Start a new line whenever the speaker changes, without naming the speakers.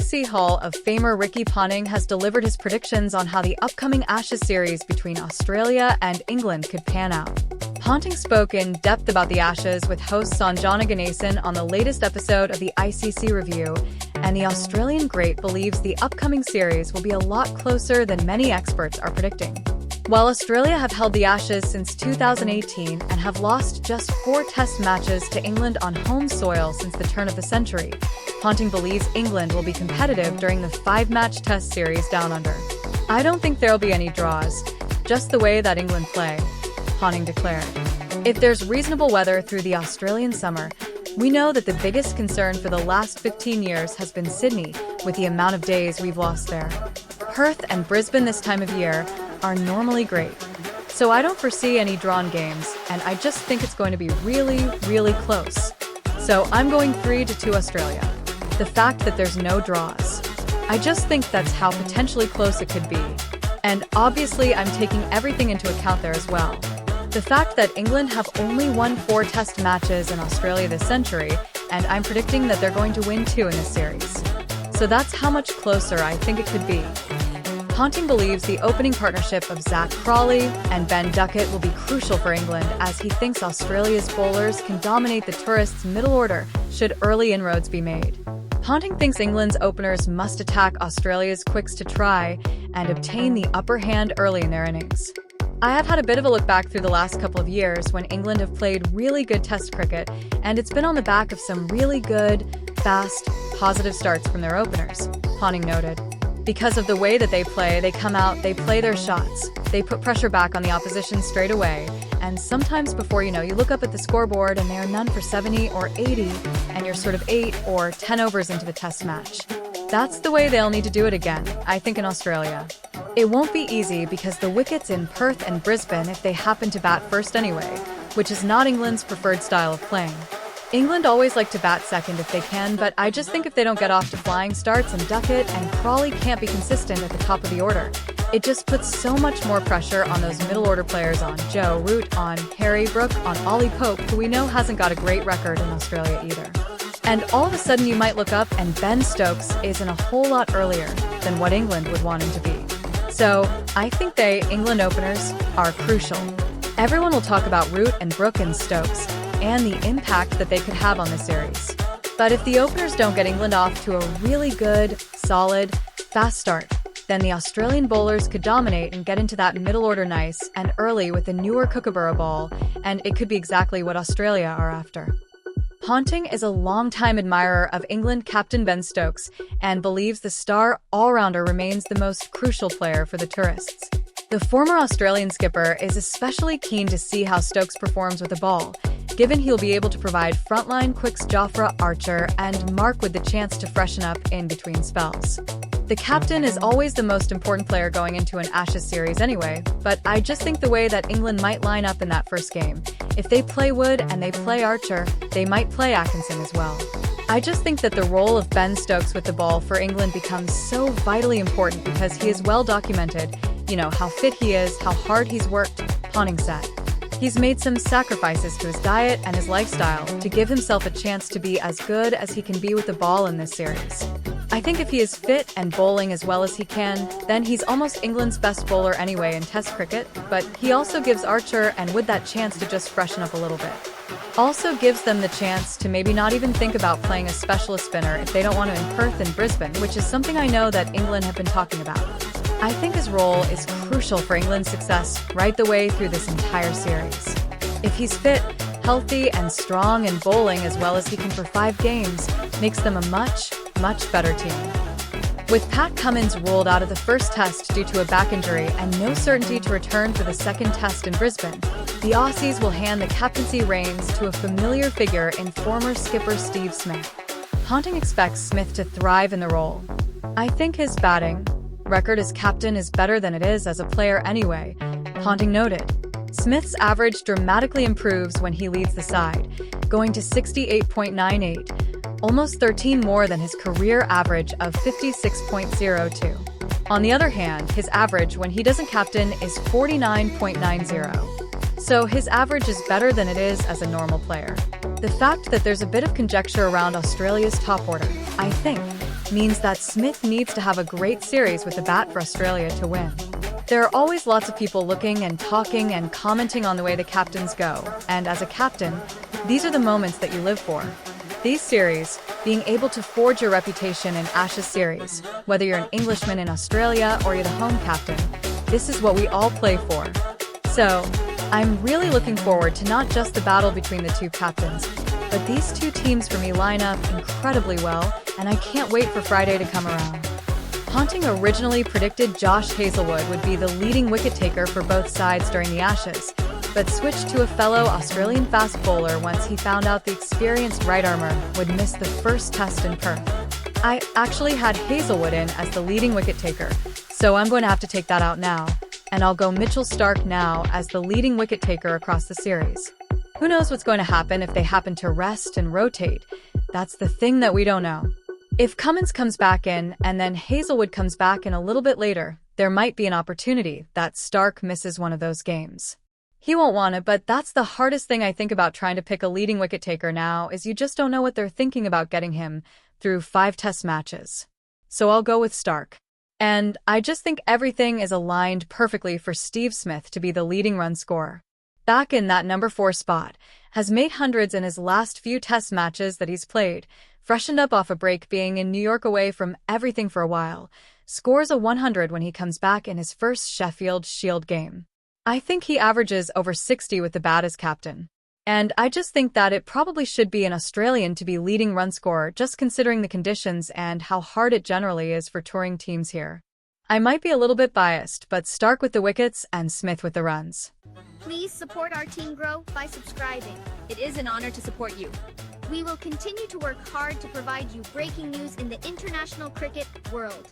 ICC Hall of Famer Ricky Ponting has delivered his predictions on how the upcoming Ashes series between Australia and England could pan out. Ponting spoke in depth about the Ashes with host Sanjana Ganesan on the latest episode of the ICC Review, and the Australian great believes the upcoming series will be a lot closer than many experts are predicting. While Australia have held the Ashes since 2018 and have lost just 4 test matches to England on home soil since the turn of the century, Ponting believes England will be competitive during the 5-match test series down under. "I don't think there'll be any draws, just the way that England play," Ponting declared. "If there's reasonable weather through the Australian summer, we know that the biggest concern for the last 15 years has been Sydney, with the amount of days we've lost there. Perth and Brisbane this time of year are normally great. So I don't foresee any drawn games, and I just think it's going to be really, really close. So I'm going 3-2 Australia. The fact that there's no draws, I just think that's how potentially close it could be. And obviously I'm taking everything into account there as well. The fact that England have only won 4 test matches in Australia this century, and I'm predicting that they're going to win 2 in this series. So that's how much closer I think it could be." Ponting believes the opening partnership of Zach Crawley and Ben Duckett will be crucial for England, as he thinks Australia's bowlers can dominate the tourists' middle order should early inroads be made. Ponting thinks England's openers must attack Australia's quicks to try and obtain the upper hand early in their innings. "I have had a bit of a look back through the last couple of years when England have played really good test cricket, and it's been on the back of some really good, fast, positive starts from their openers," Ponting noted. "Because of the way that they come out, they play their shots. They put pressure back on the opposition straight away, and sometimes before you know, you look up at the scoreboard and they are none for 70 or 80, and you're sort of 8 or 10 overs into the test match. That's the way they'll need to do it again, I think, in Australia. It won't be easy because the wickets in Perth and Brisbane if they happen to bat first anyway, which is not England's preferred style of playing. England always like to bat second if they can, but I just think if they don't get off to flying starts and Duckett and Crawley can't be consistent at the top of the order, it just puts so much more pressure on those middle order players, on Joe Root, on Harry Brook, on Ollie Pope, who we know hasn't got a great record in Australia either. And all of a sudden you might look up and Ben Stokes is in a whole lot earlier than what England would want him to be. So I think England openers are crucial. Everyone will talk about Root and Brook and Stokes and the impact that they could have on the series. But if the openers don't get England off to a really good, solid, fast start, then the Australian bowlers could dominate and get into that middle order nice and early with the newer Kookaburra ball, and it could be exactly what Australia are after. Ponting is a longtime admirer of England captain Ben Stokes and believes the star all-rounder remains the most crucial player for the tourists. The former Australian skipper is especially keen to see how Stokes performs with the ball, given he'll be able to provide frontline quicks Jofra Archer and Mark with the chance to freshen up in between spells. The captain is always the most important player going into an Ashes series anyway, but I just think the way that England might line up in that first game, if they play Wood and they play Archer, they might play Atkinson as well. I just think that the role of Ben Stokes with the ball for England becomes so vitally important because he is well documented, how fit he is, how hard he's worked, Ponting said. He's made some sacrifices to his diet and his lifestyle to give himself a chance to be as good as he can be with the ball in this series. I think if he is fit and bowling as well as he can, then he's almost England's best bowler anyway in Test cricket, but he also gives Archer and Wood that chance to just freshen up a little bit. Also gives them the chance to maybe not even think about playing a specialist spinner if they don't want to in Perth and Brisbane, which is something I know that England have been talking about. I think his role is crucial for England's success right the way through this entire series. If he's fit, healthy, and strong in bowling as well as he can for 5 games, makes them a much, much better team. With Pat Cummins ruled out of the first test due to a back injury and no certainty to return for the second test in Brisbane, the Aussies will hand the captaincy reins to a familiar figure in former skipper Steve Smith. Ponting expects Smith to thrive in the role. "I think his batting record as captain is better than it is as a player anyway," Ponting noted. Smith's average dramatically improves when he leads the side, going to 68.98, almost 13 more than his career average of 56.02. On the other hand, his average when he doesn't captain is 49.90. So his average is better than it is as a normal player. The fact that there's a bit of conjecture around Australia's top order, I think, means that Smith needs to have a great series with the bat for Australia to win. There are always lots of people looking and talking and commenting on the way the captains go, and as a captain, these are the moments that you live for. These series, being able to forge your reputation in Ashes series, whether you're an Englishman in Australia or you're the home captain, this is what we all play for. So, I'm really looking forward to not just the battle between the two captains, but these two teams for me line up incredibly well, and I can't wait for Friday to come around. Ponting originally predicted Josh Hazlewood would be the leading wicket-taker for both sides during the Ashes, but switched to a fellow Australian fast bowler once he found out the experienced right-armer would miss the first test in Perth. I actually had Hazlewood in as the leading wicket-taker, so I'm going to have to take that out now, and I'll go Mitchell Starc now as the leading wicket-taker across the series. Who knows what's going to happen if they happen to rest and rotate? That's the thing that we don't know. If Cummins comes back in and then Hazlewood comes back in a little bit later, there might be an opportunity that Starc misses one of those games. He won't want it, but that's the hardest thing I think about trying to pick a leading wicket-taker now is you just don't know what they're thinking about getting him through 5 test matches. So I'll go with Starc. And I just think everything is aligned perfectly for Steve Smith to be the leading run scorer. Back in that number 4 spot, has made hundreds in his last few test matches that he's played, freshened up off a break being in New York away from everything for a while, scores a 100 when he comes back in his first Sheffield Shield game. I think he averages over 60 with the bat as captain. And I just think that it probably should be an Australian to be leading run scorer just considering the conditions and how hard it generally is for touring teams here. I might be a little bit biased, but Starc with the wickets and Smith with the runs.
Please support our team grow by subscribing.
It is an honor to support you.
We will continue to work hard to provide you breaking news in the international cricket world.